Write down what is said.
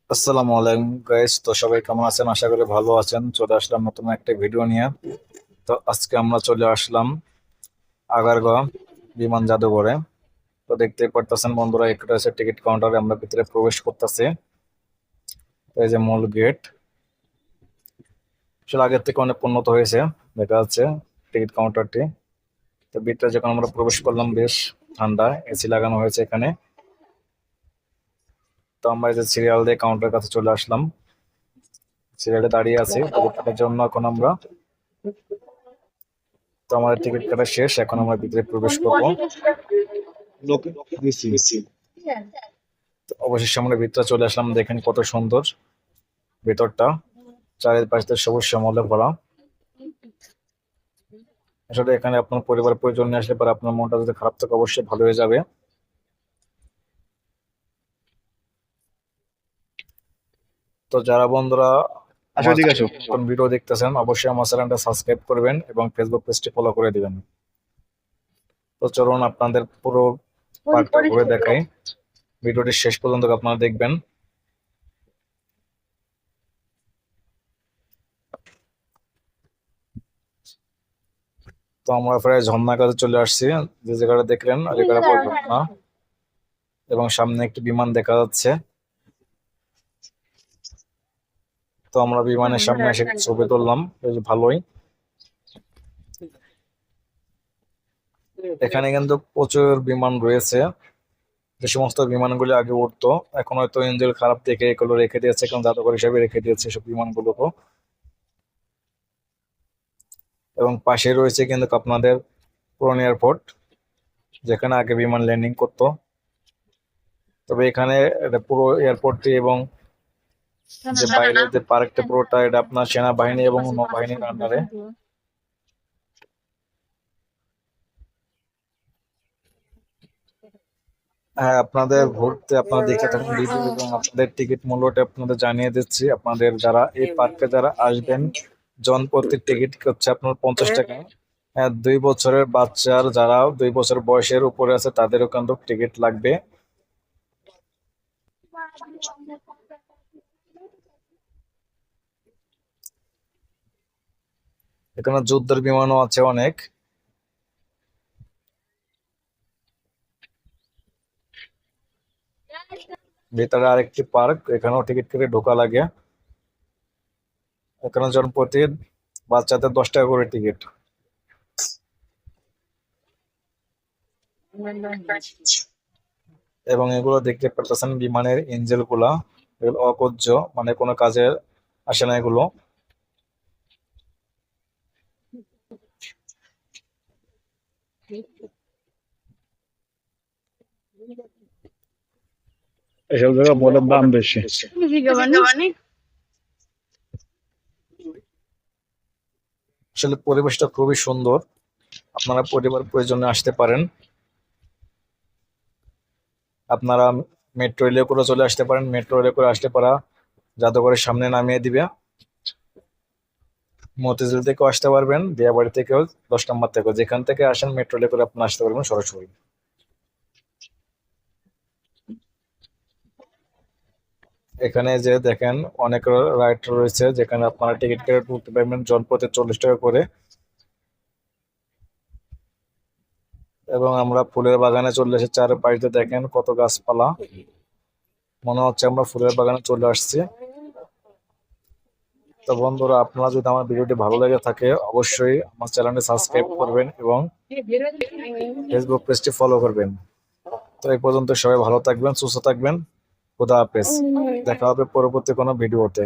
আসসালামু আলাইকুম গাইস। তো সবাই কেমন আছেন? আশা করি ভালো আছেন। চলে আসলাম নতুন একটা ভিডিও নিয়ে। তো আজকে আমরা চলে আসলাম আগারগাঁও বিমান জাদুঘরে। তো দেখতে পারতেছেন বন্ধুরা, একটা আছে টিকিট কাউন্টারে আমরা ভিতরে প্রবেশ করতেছি। এই যে মূল গেট, আসলে আগের থেকে অনেক উন্নত হয়েছে দেখা যাচ্ছে টিকিট কাউন্টারটি। তো ভিতরে যখন আমরা প্রবেশ করলাম, বেশ ঠান্ডা, এসি লাগানো হয়েছে এখানে। তো আমরা এই যে সিরিয়াল দিয়ে কাউন্টারের কাছে চলে আসলাম, সিরিয়ালে দাঁড়িয়ে আছি টিকিট কাটার জন্য। এখন আমরা, তো আমাদের টিকিট কাটা শেষ, এখন আমরা ভিতরে প্রবেশ করব। লোকে দিছি। তো অবশেষে আমরা ভিতরে চলে আসলাম। দেখেন কত সুন্দর ভেতরটা, চারিপাশে সবুজ শ্যামলে ভরা। আসলে এখানে আপনার পরিবার পরিজন নিয়ে আসলে পরে আপনার মনটা যদি খারাপ থাকে অবশ্যই ভালো হয়ে যাবে। তো যারা বন্ধুরা আসো আমার এদিকে আসো। নতুন ভিডিও দেখতেছেন, অবশ্যই আমার চ্যানেলটা সাবস্ক্রাইব করবেন এবং ফেসবুক পেজটি ফলো করে দিবেন। তো চলুন আপনাদের পুরো পার্কটা ঘুরে দেখাই, ভিডিওটি শেষ পর্যন্ত আপনারা দেখবেন। তো আমরা প্রায় ঝর্ণার কাছে চলে আসছি। যে জায়গাটা দেখলেন ওই জায়গাটা পুরো ঝর্ণা, এবং সামনে একটি বিমান দেখা যাচ্ছে। তো আমরা বিমানের সামনে এসে ছবি তুললাম, বেশ ভালোই। এখানে কিন্তু প্রচুর বিমান রয়েছে। যে সমস্ত বিমানগুলি আগে উঠতো, এখন হয়তো ইঞ্জিন খারাপ দেখে এগুলো রেখে দিয়েছে, এখন জাদুঘর হিসেবে রেখে দিয়েছে সব বিমানগুলোকে। এবং পাশে রয়েছে কিন্তু আপনাদের পুরনো এয়ারপোর্ট, যেখানে আগে বিমান ল্যান্ডিং করতো। তবে এখানে এটা পুরো এয়ারপোর্টটি এবং যে বাইরের যে পার্কটা পুরোটা, এটা আপনার সেনাবাহিনী এবং নৌবাহিনীর আন্ডারে। হ্যাঁ, আপনাদের ঘুরতে আপনারা দেখে থাকুন ভিডিও, এবং আপনাদের টিকিট মূল্যটা আপনাদের জানিয়ে দিচ্ছি। আপনাদের যারা এই পার্কে যারা আসবেন, জন প্রতি টিকিট হচ্ছে আপনার 50 টাকা। হ্যাঁ, 2 বছরের বাচ্চার, যারা 2 বছর বয়সের উপরে আছে তাদেরও কিন্তু টিকিট লাগবে। এখানে যুদ্ধের বিমানও আছে অনেক। ভিতরে আরেকটি পার্ক, এখানেও টিকিট কেটে ঢোকা লাগে। এখানে জন প্রতি বাচ্চাদের 10 টাকা করে টিকিট। এবং এগুলো দেখতে পারতেছেন বিমানের ইঞ্জিন গুলা, এগুলো অকোজ্য, মানে কোনো কাজে আসে না এগুলো। এসব জায়গা বলের দাম বেশি। আসলে পরিবেশটা খুবই সুন্দর, আপনারা পরিবার প্রয়োজনে আসতে পারেন। আপনারা মেট্রো রেলে করে চলে আসতে পারেন, মেট্রো রেলে করে আসতে পারা জাদুঘরের সামনে নামিয়ে দিবে। মতিঝিল থেকেও আসতে পারবেন, দিয়াবাড়ি থেকেও, 10 নম্বর থেকেও, যেখান থেকে আসেন মেট্রো রেলে করে আপনারা আসতে পারবেন সরাসরি। এখানে যে দেখেন অনেক রাইড রয়েছে, যেখানে আপনারা টিকিট কেটে ঢুকতে পারবেন জন প্রতি 40 টাকা করে। এবং আমরা ফুলের বাগানে চলে এসেছি, চারপাশে দেখেন কত গাছপালা, মনে হচ্ছে আমরা ফুলের বাগানে চলে আসছি। তো বন্ধুরা, আপনারা যদি আমার ভিডিওটি ভালো লেগে থাকে অবশ্যই আমার চ্যানেলটি সাবস্ক্রাইব করবেন এবং ফেসবুক পেজটি ফলো করবেন। তো এই পর্যন্ত সবাই ভালো থাকবেন, সুস্থ থাকবেন। খোদা হাফেজ, দেখা হবে পরবর্তী কোনো ভিডিওতে।